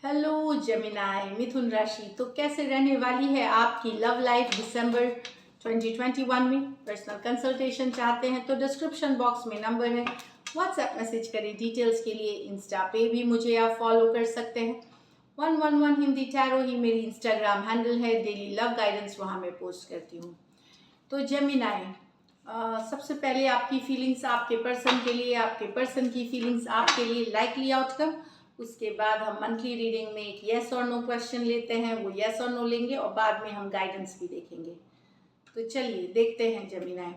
Hello Gemini मिथुन राशि। तो कैसे रहने वाली है आपकी लव लाइफ दिसंबर 2021 में? पर्सनल कंसल्टेशन चाहते हैं तो डिस्क्रिप्शन बॉक्स में नंबर है, व्हाट्सएप मैसेज करें डिटेल्स के लिए। इंस्टा पे भी मुझे आप फॉलो कर सकते हैं। 111 हिंदी टैरो ही मेरी इंस्टाग्राम हैंडल है। डेली लव गाइडेंस वहाँ मैं पोस्ट करती हूँ। तो जेमिनाई, सबसे पहले आपकी फीलिंग्स आपके पर्सन के लिए, आपके पर्सन की फीलिंग्स आपके लिए, लाइकली आउटकम। उसके बाद हम मंथली रीडिंग में एक येस और नो क्वेश्चन लेते हैं, वो येस और नो लेंगे और बाद में हम गाइडेंस भी देखेंगे। तो चलिए देखते हैं जेमिनाई,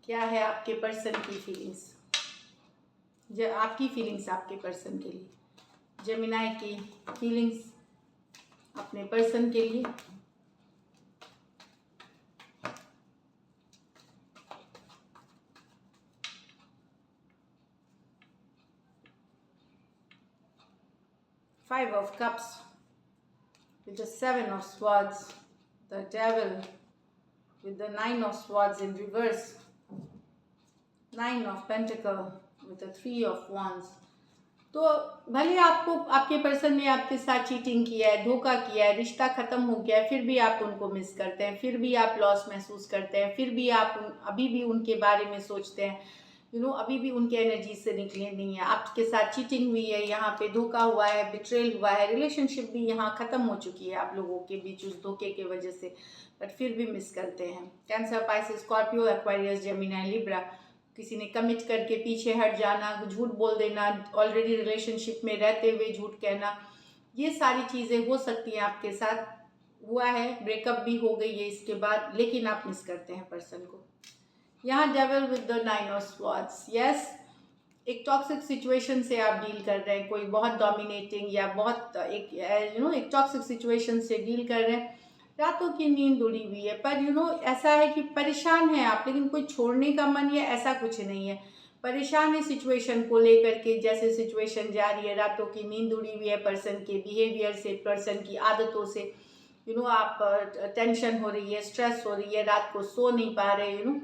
क्या है आपके पर्सन की फीलिंग्स, आपकी फीलिंग्स आपके पर्सन के लिए। जेमिनाई की फीलिंग्स अपने पर्सन के लिए। Five of Cups with the Seven of Swords, the Devil with the Nine of Swords in reverse, Nine of Pentacles with the Three of Wands। तो भले आपको आपके पर्सन ने आपके साथ चीटिंग किया है, धोखा किया है, रिश्ता खत्म हो गया है, फिर भी आप उनको मिस करते हैं, फिर भी आप लॉस महसूस करते हैं, फिर भी आप अभी भी उनके बारे में सोचते हैं। अभी भी उनके एनर्जी से निकले नहीं है। आपके साथ चीटिंग हुई है, यहाँ पे धोखा हुआ है, बिट्रेल हुआ है, रिलेशनशिप भी यहाँ खत्म हो चुकी है आप लोगों के बीच उस धोखे के वजह से, बट फिर भी मिस करते हैं। Cancer, Pisces, Scorpio, Aquarius, Gemini, Libra. किसी ने कमिट करके पीछे हट जाना, झूठ बोल देना, ऑलरेडी रिलेशनशिप में रहते हुए झूठ कहना, ये सारी चीज़ें हो सकती हैं आपके साथ। हुआ है, ब्रेकअप भी हो गई है इसके बाद, लेकिन आप मिस करते हैं पर्सन को। यहाँ devil with the nine of swords. Yes, एक टॉक्सिक सिचुएशन से आप डील कर रहे हैं, कोई बहुत डोमिनेटिंग या बहुत एक टॉक्सिक सिचुएशन से डील कर रहे हैं। रातों की नींद उड़ी हुई है, पर ऐसा है कि परेशान है आप, लेकिन कोई छोड़ने का मन या ऐसा कुछ नहीं है। परेशान है सिचुएशन को लेकर के, जैसे सिचुएशन जा रही है। रातों की नींद उड़ी हुई है पर्सन के बिहेवियर से, पर्सन की आदतों से। आप टेंशन हो रही है, स्ट्रेस हो रही है, रात को सो नहीं पा रहे।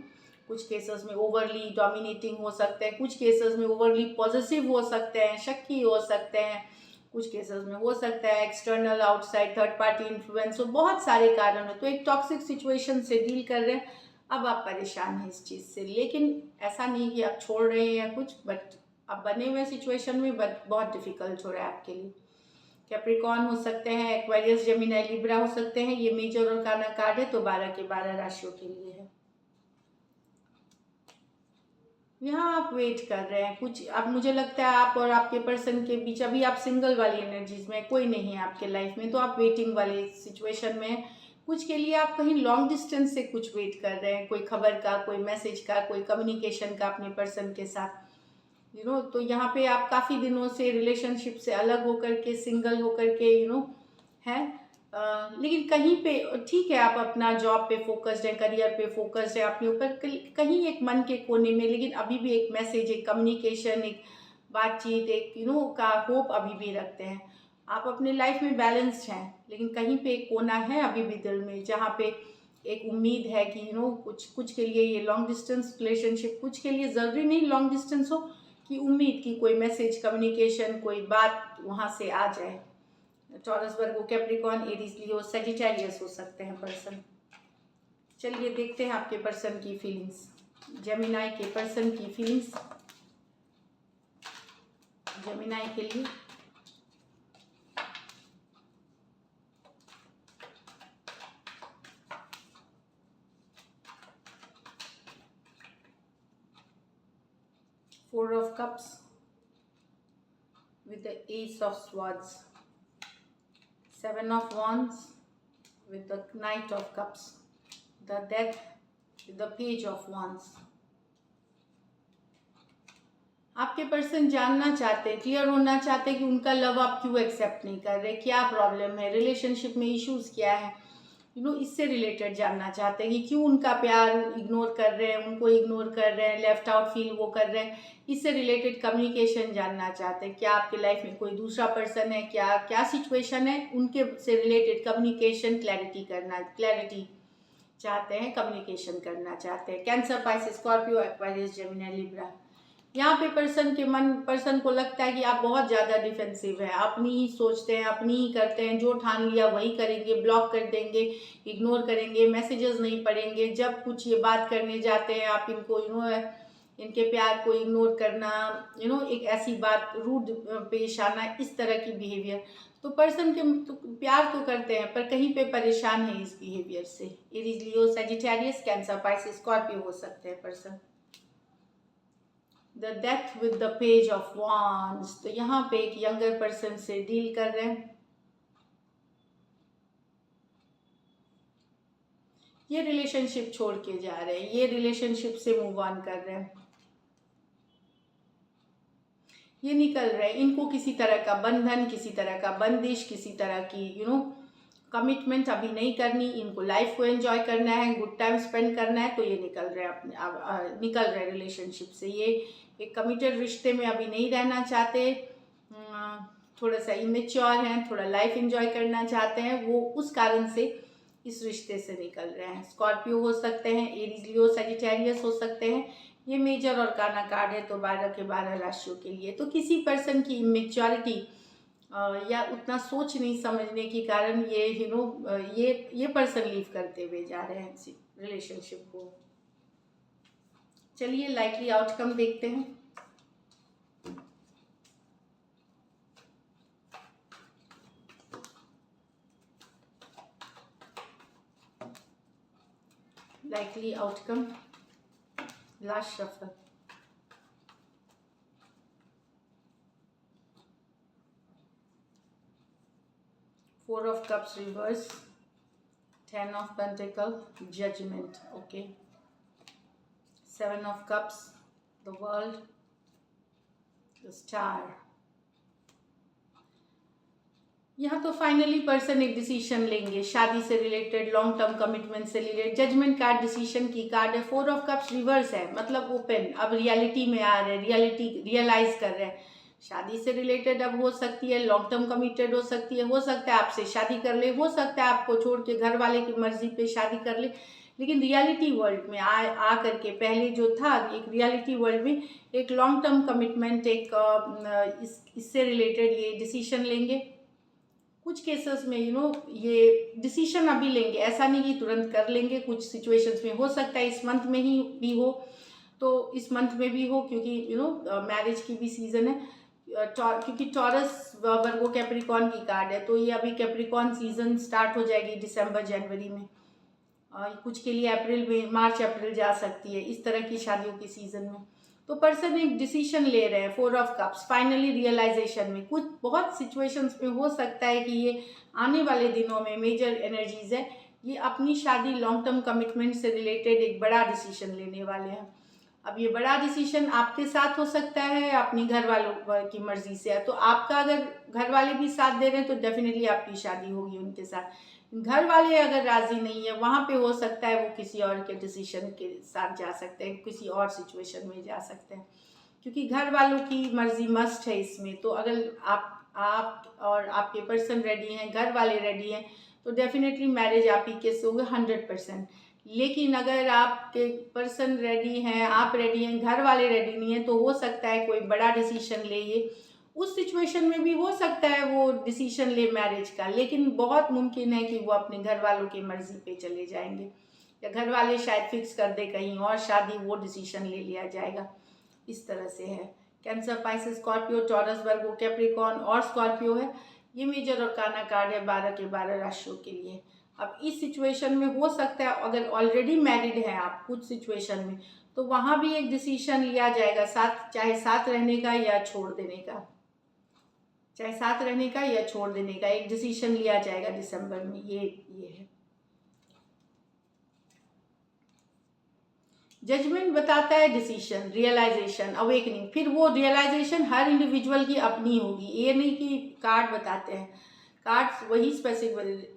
कुछ केसेस में ओवरली डोमिनेटिंग हो सकते हैं, कुछ केसेस में ओवरली पॉजिटिव हो सकते हैं, शक्की हो सकते हैं, कुछ केसेस में हो सकता है external outside third party influence हो। बहुत सारे कारण है। तो एक टॉक्सिक सिचुएशन से डील कर रहे हैं, अब आप परेशान हैं इस चीज़ से, लेकिन ऐसा नहीं कि आप छोड़ रहे हैं या कुछ, बट अब बने हुए सिचुएशन में बहुत डिफिकल्ट हो रहा है आपके लिए। कैप्रिकॉर्न हो सकते हैं, एक्वेरियस, जेमिनी, लिब्रा हो सकते हैं। ये मेजर और काना कार्ड है, तो 12 के 12 राशियों के लिए है। यहाँ आप वेट कर रहे हैं कुछ। अब मुझे लगता है आप और आपके पर्सन के बीच, अभी आप सिंगल वाली एनर्जीज में, कोई नहीं है आपके लाइफ में, तो आप वेटिंग वाले सिचुएशन में। कुछ के लिए आप कहीं लॉन्ग डिस्टेंस से कुछ वेट कर रहे हैं, कोई खबर का, कोई मैसेज का, कोई कम्युनिकेशन का अपने पर्सन के साथ। तो यहाँ पे आप काफ़ी दिनों से रिलेशनशिप से अलग होकर के, सिंगल होकर के हैं। लेकिन कहीं पे ठीक है, आप अपना जॉब पे फोकस्ड है, करियर पे फोकस्ड है, अपने ऊपर कहीं एक मन के कोने में, लेकिन अभी भी एक मैसेज, एक कम्युनिकेशन, एक बातचीत, एक का होप अभी भी रखते हैं। आप अपने लाइफ में बैलेंस्ड हैं, लेकिन कहीं पे एक कोना है अभी भी दिल में, जहाँ पे एक उम्मीद है कि कुछ के लिए ये लॉन्ग डिस्टेंस रिलेशनशिप, कुछ के लिए ज़रूरी नहीं लॉन्ग डिस्टेंस हो, कि उम्मीद की कोई मैसेज, कम्युनिकेशन, कोई बात वहाँ से आ जाए। टॉरस, वर्गो, कैप्रिकॉर्न, एरीज, लियो, सजिटेरियस हो सकते हैं पर्सन। चलिए देखते हैं आपके पर्सन की फीलिंग्स, जेमिनाई के पर्सन की फीलिंग्स जेमिनाई के लिए। Four of Cups with the Ace of Swords, Seven of Wands with the Knight of Cups, the Death with the Page of Wands। आपके पर्सन जानना चाहते हैं, क्लियर होना चाहते हैं कि उनका लव आप क्यों एक्सेप्ट नहीं कर रहे, क्या प्रॉब्लम है, रिलेशनशिप में इश्यूज क्या है। इससे रिलेटेड जानना चाहते हैं कि क्यों उनका प्यार इग्नोर कर रहे हैं, उनको इग्नोर कर रहे हैं, लेफ्ट आउट फील वो कर रहे हैं। इससे रिलेटेड कम्युनिकेशन जानना चाहते हैं, क्या आपके लाइफ में कोई दूसरा पर्सन है, क्या क्या सिचुएशन है, उनके से रिलेटेड कम्युनिकेशन, क्लैरिटी चाहते हैं, कम्युनिकेशन करना चाहते हैं। Cancer, Pisces, Scorpio, Aquarius, Gemini, Libra. यहाँ पे पर्सन को लगता है कि आप बहुत ज़्यादा डिफेंसिव है, अपनी ही सोचते हैं, अपनी ही करते हैं, जो ठान लिया वही करेंगे, ब्लॉक कर देंगे, इग्नोर करेंगे, मैसेजेस नहीं पढ़ेंगे। जब कुछ ये बात करने जाते हैं आप इनको इनके प्यार को इग्नोर करना, एक ऐसी बात रूड पेश आना, इस तरह की बिहेवियर। तो पर्सन के तो प्यार तो करते हैं पर कहीं पे परेशान है इस बिहेवियर से। एरीज, लियो, सजिटेरियस, कैंसर, पाइसेस, स्कॉर्पियो हो सकते हैं person. The death with the page of wands, तो यहाँ पे एक यंगर पर्सन से डील कर रहे हैं। ये रिलेशनशिप छोड़ के जा रहे हैं, ये रिलेशनशिप से मूव ऑन कर रहे हैं, ये निकल रहे हैं। इनको किसी तरह का बंधन, किसी तरह का बंदिश, किसी तरह की कमिटमेंट अभी नहीं करनी। इनको लाइफ को एंजॉय करना है, गुड टाइम स्पेंड करना है, तो ये निकल रहे हैं निकल रहे रिलेशनशिप से। ये एक कमिटेड रिश्ते में अभी नहीं रहना चाहते, थोड़ा सा इमेच्योर हैं, थोड़ा लाइफ एंजॉय करना चाहते हैं, वो उस कारण से इस रिश्ते से निकल रहे हैं। स्कॉर्पियो हो सकते हैं, एरीज, लियो, सजिटेरियस हो सकते हैं। ये मेजर और काना कार्ड है, तो 12 के 12 राशियों के लिए। तो किसी पर्सन की इमेच्योरिटी या उतना सोच नहीं समझने के कारण ये ये पर्सन लीव करते हुए जा रहे हैं रिलेशनशिप को। चलिए लाइकली आउटकम देखते हैं। likely outcome, last shuffle. Four of Cups reverse, Ten of Pentacles, Judgment, okay. Seven of Cups, the World, the Star. यहाँ तो फाइनली पर्सन एक डिसीजन लेंगे शादी से रिलेटेड, लॉन्ग टर्म कमिटमेंट से रिलेटेड। जजमेंट कार्ड डिसीजन की card है। Four of cups reverse है, मतलब ओपन, अब रियलिटी में आ रहे हैं, रियलिटी रियलाइज कर रहे हैं। शादी से रिलेटेड अब हो सकती है, लॉन्ग टर्म कमिटेड हो सकती है, हो सकता है आपसे शादी कर ले, हो सकता है आपको छोड़ के घर वाले की मर्जी पे शादी कर ले, लेकिन रियलिटी वर्ल्ड में आ करके पहले जो था एक रियलिटी वर्ल्ड में एक लॉन्ग टर्म कमिटमेंट, एक इससे रिलेटेड ये डिसीजन लेंगे। कुछ केसेस में ये डिसीजन अभी लेंगे, ऐसा नहीं कि तुरंत कर लेंगे। कुछ सिचुएशंस में हो सकता है इस मंथ में ही भी हो, तो इस मंथ में भी हो, क्योंकि मैरिज की भी सीजन है। क्योंकि टॉरस वर्गो कैप्रिकॉन की कार्ड है, तो ये अभी कैप्रिकॉन सीजन स्टार्ट हो जाएगी दिसंबर जनवरी में। कुछ के लिए अप्रैल में, मार्च अप्रैल जा सकती है, इस तरह की शादियों के सीजन में। तो पर्सन एक डिसीजन ले रहे हैं four of cups, finally realization में। कुछ बहुत सिचुएशंस में हो सकता है कि ये आने वाले दिनों में मेजर एनर्जीज है, ये अपनी शादी, लॉन्ग टर्म कमिटमेंट से रिलेटेड एक बड़ा डिसीजन लेने वाले हैं। अब ये बड़ा डिसीजन आपके साथ हो सकता है, अपनी घर वालों की मर्जी से है। तो आपका अगर घर वाले भी साथ दे रहे हैं तो डेफिनेटली आपकी शादी होगी उनके साथ। घर वाले अगर राजी नहीं है, वहाँ पे हो सकता है वो किसी और के डिसीजन के साथ जा सकते हैं, किसी और सिचुएशन में जा सकते हैं, क्योंकि घर वालों की मर्जी मस्ट है इसमें। तो अगर आप और आपके पर्सन रेडी हैं, घर वाले रेडी हैं, तो डेफिनेटली मैरिज आप ही के से होगा 100%। लेकिन अगर आपके पर्सन रेडी हैं, आप रेडी हैं, घर वाले रेडी नहीं हैं, तो हो सकता है कोई बड़ा डिसीजन ले। ये उस सिचुएशन में भी हो सकता है वो डिसीजन ले मैरिज का, लेकिन बहुत मुमकिन है कि वो अपने घर वालों की मर्जी पे चले जाएंगे, या घर वाले शायद फिक्स कर दे कहीं और शादी, वो डिसीजन ले लिया जाएगा। इस तरह से है। कैंसर, पाइसेस, स्कॉर्पियो, टॉरस, वर्गो, कैप्रिकॉन और स्कॉर्पियो है। ये मेजर और काना कार्ड है 12 के 12 राशियों के लिए। अब इस सिचुएशन में हो सकता है अगर ऑलरेडी मैरिड हैं आप कुछ सिचुएशन में, तो वहाँ भी एक डिसीजन लिया जाएगा, साथ, चाहे साथ रहने का या छोड़ देने का, चाहे साथ रहने का या छोड़ देने का एक डिसीजन लिया जाएगा दिसंबर में। ये है। जजमेंट बताता है डिसीजन, रियलाइजेशन, अवेकनिंग। फिर वो रियलाइजेशन हर इंडिविजुअल की अपनी होगी, ये नहीं कि कार्ड बताते हैं। कार्ड्स वही स्पेसिफिक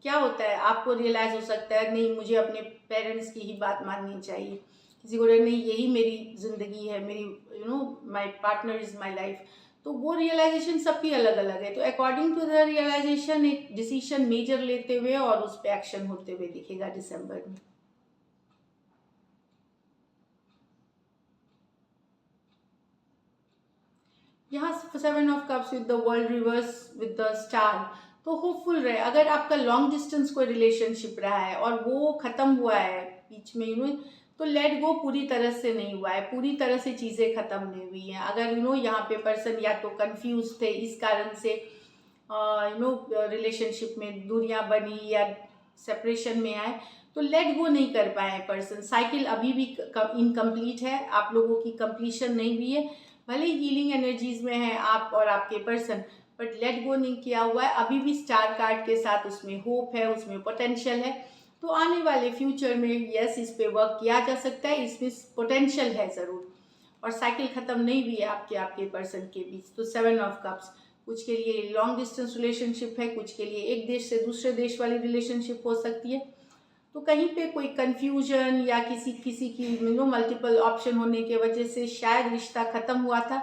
क्या होता है, आपको रियलाइज हो सकता है नहीं मुझे अपने पेरेंट्स की ही बात माननी चाहिए, किसी को नहीं यही मेरी जिंदगी है, मेरी my partner is my life. तो वो रियलाइजेशन सबकी अलग अलग है। तो अकॉर्डिंग टू द रियलाइजेशन एक डिसीजन मेजर लेते हुए और उस पर एक्शन होते हुए दिखेगा दिसंबर में। यहाँ 7 of Cups with the world reverse with the star, तो होपफुल रहे। अगर आपका लॉन्ग डिस्टेंस कोई रिलेशनशिप रहा है और वो ख़त्म हुआ है बीच में तो लेट गो पूरी तरह से नहीं हुआ है, पूरी तरह से चीज़ें ख़त्म नहीं हुई हैं। अगर यहाँ पे पर्सन या तो कंफ्यूज थे, इस कारण से रिलेशनशिप में दूरियां बनी या सेपरेशन में आए, तो लेट गो नहीं कर पाए हैं पर्सन। साइकिल अभी भी इनकम्प्लीट है, आप लोगों की कंप्लीशन नहीं हुई है। भले हीलिंग एनर्जीज में है आप और आपके पर्सन, बट लेट गो नहीं किया हुआ है। अभी भी स्टार कार्ड के साथ उसमें होप है, उसमें पोटेंशियल है। तो आने वाले फ्यूचर में यस, इस पे वर्क किया जा सकता है, इसमें पोटेंशियल है ज़रूर। और साइकिल ख़त्म नहीं हुई है आपके पर्सन के बीच। तो 7 of Cups कुछ के लिए लॉन्ग डिस्टेंस रिलेशनशिप है, कुछ के लिए एक देश से दूसरे देश वाली रिलेशनशिप हो सकती है। तो कहीं पे कोई कंफ्यूजन या किसी की मल्टीपल ऑप्शन होने की वजह से शायद रिश्ता ख़त्म हुआ था,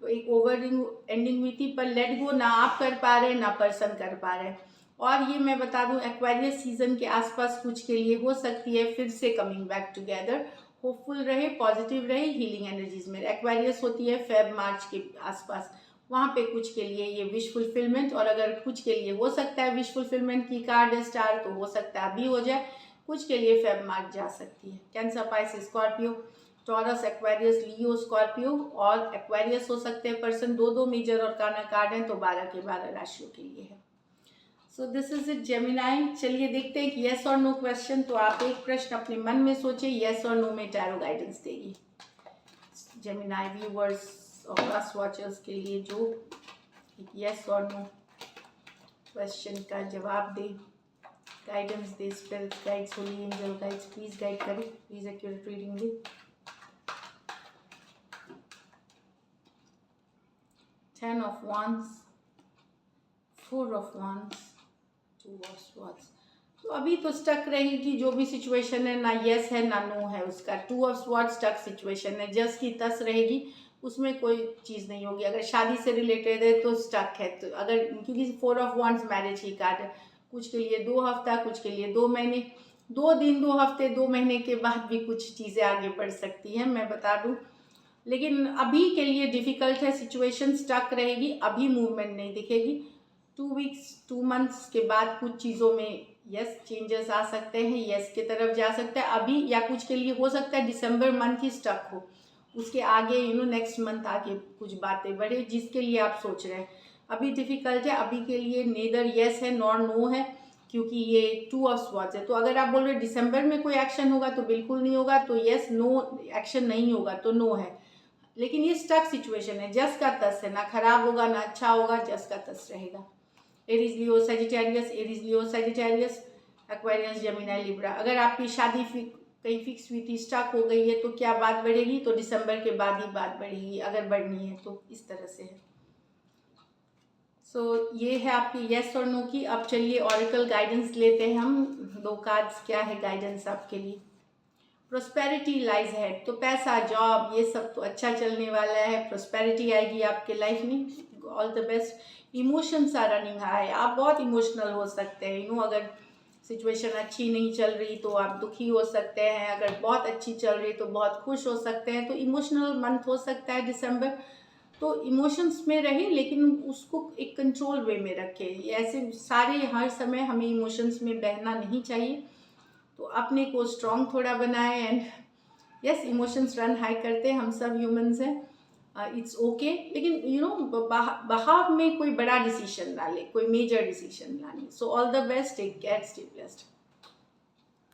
तो एक ओवर एंडिंग हुई थी। पर लेट गो ना आप कर पा रहे ना पर्सन कर पा रहे। और ये मैं बता दूं, एक्वेरियस सीजन के आसपास कुछ के लिए हो सकती है फिर से कमिंग बैक टुगेदर। होपफुल रहे, पॉजिटिव रहे हीलिंग एनर्जीज में। एक्वेरियस होती है फेब मार्च के आसपास, वहाँ पे कुछ के लिए ये विश फुलफिलमेंट। और अगर कुछ के लिए हो सकता है विश फुलफिलमेंट की कार्ड स्टार, तो हो सकता है अभी हो जाए, कुछ के लिए फेब मार्च जा सकती है। Cancer, Pisces, Scorpio, Taurus, Aquarius, Leo, Scorpio और एक्वेरियस हो सकते हैं पर्सन। दो मेजर और काना कार्ड हैं, तो 12 के 12 राशियों के लिए है। So this is it Gemini. चलिए देखते हैं कि येस और नो क्वेश्चन। तो आप एक प्रश्न अपने मन में सोचिए, येस और नो में टैरो गाइडेंस देगी जेमिनाई व्यूवर्स और क्लास वॉचर्स के लिए, जो एक येस और नो क्वेश्चन का जवाब दे, गाइडेंस दे। Spirit guides, holy angel guides, please guide करें, प्लीज एक्यूरेट रीडिंग दे। 10 of Wands, 4 of Wands, 2 of Swords। तो अभी तो स्टक रहेगी जो भी सिचुएशन है, ना यस है ना नो है उसका। 2 of Swords स्टक सिचुएशन है, जस की तस रहेगी, उसमें कोई चीज़ नहीं होगी। अगर शादी से रिलेटेड है तो स्टक है। तो अगर, क्योंकि 4 of Wands मैरिज की कार्ड है, कुछ के लिए 2 हफ्ता, कुछ के लिए 2 महीने, 2 दिन, 2 हफ्ते, 2 महीने के बाद भी कुछ चीज़ें आगे बढ़ सकती हैं, मैं बता दूँ। लेकिन अभी के लिए डिफ़िकल्ट है, सिचुएशन स्टक रहेगी, अभी मूवमेंट नहीं दिखेगी। 2 वीक्स, 2 मंथ्स के बाद कुछ चीज़ों में यस चेंजेस आ सकते हैं, यस की तरफ जा सकता है अभी। या कुछ के लिए हो सकता है दिसंबर मंथ ही स्टक हो, उसके आगे नेक्स्ट मंथ आगे कुछ बातें बढ़े, जिसके लिए आप सोच रहे हैं। अभी डिफ़िकल्ट है, अभी के लिए नेदर यस है नॉर नो है, क्योंकि ये 2 ऑफ स्वॉर्ड्स है। तो अगर आप बोल रहे दिसंबर में कोई एक्शन होगा तो बिल्कुल नहीं होगा, तो यस, नो एक्शन नहीं होगा तो नो है। लेकिन ये स्टक सिचुएशन है, जस का तस है, ना खराब होगा ना अच्छा होगा, जस का तस रहेगा। एरीज, लियो, सजिटेरियस, एरीज, लियो, सजिटेरियस, एक्वेरियस, जेमिनी, लिब्रा। अगर आपकी शादी कहीं फिक्स हुई थी, स्टक हो गई है, तो क्या बात बढ़ेगी? तो दिसंबर के बाद ही बात बढ़ेगी, अगर बढ़नी है तो। इस तरह से है। सो ये है आपकी येस और नो की। अब चलिए ऑरिकल गाइडेंस लेते हैं हम। 2 कार्ड्स, क्या है गाइडेंस आपके लिए? प्रोस्पेरिटी लाइज है, तो पैसा, जॉब, ये सब तो अच्छा चलने वाला है, प्रोस्पेरिटी आएगी आपके लाइफ में। All the best. Emotions are running high, आप बहुत इमोशनल हो सकते हैं। अगर सिचुएशन अच्छी नहीं चल रही तो आप दुखी हो सकते हैं, अगर बहुत अच्छी चल रही तो बहुत खुश हो सकते हैं। तो इमोशनल मंथ हो सकता है दिसंबर। तो इमोशंस में रहे, लेकिन उसको एक कंट्रोल वे में रखें। ऐसे सारे हर समय हमें इमोशंस में बहना नहीं चाहिए, तो अपने को स्ट्रॉन्ग थोड़ा बनाए। And yes, emotions run high करते हैं, हम सब ह्यूमंस हैं, इट्स ओके। लेकिन बहाव में कोई बड़ा डिसीजन ना ले, कोई मेजर डिसीजन ना ले। So all the best, take care, stay blessed.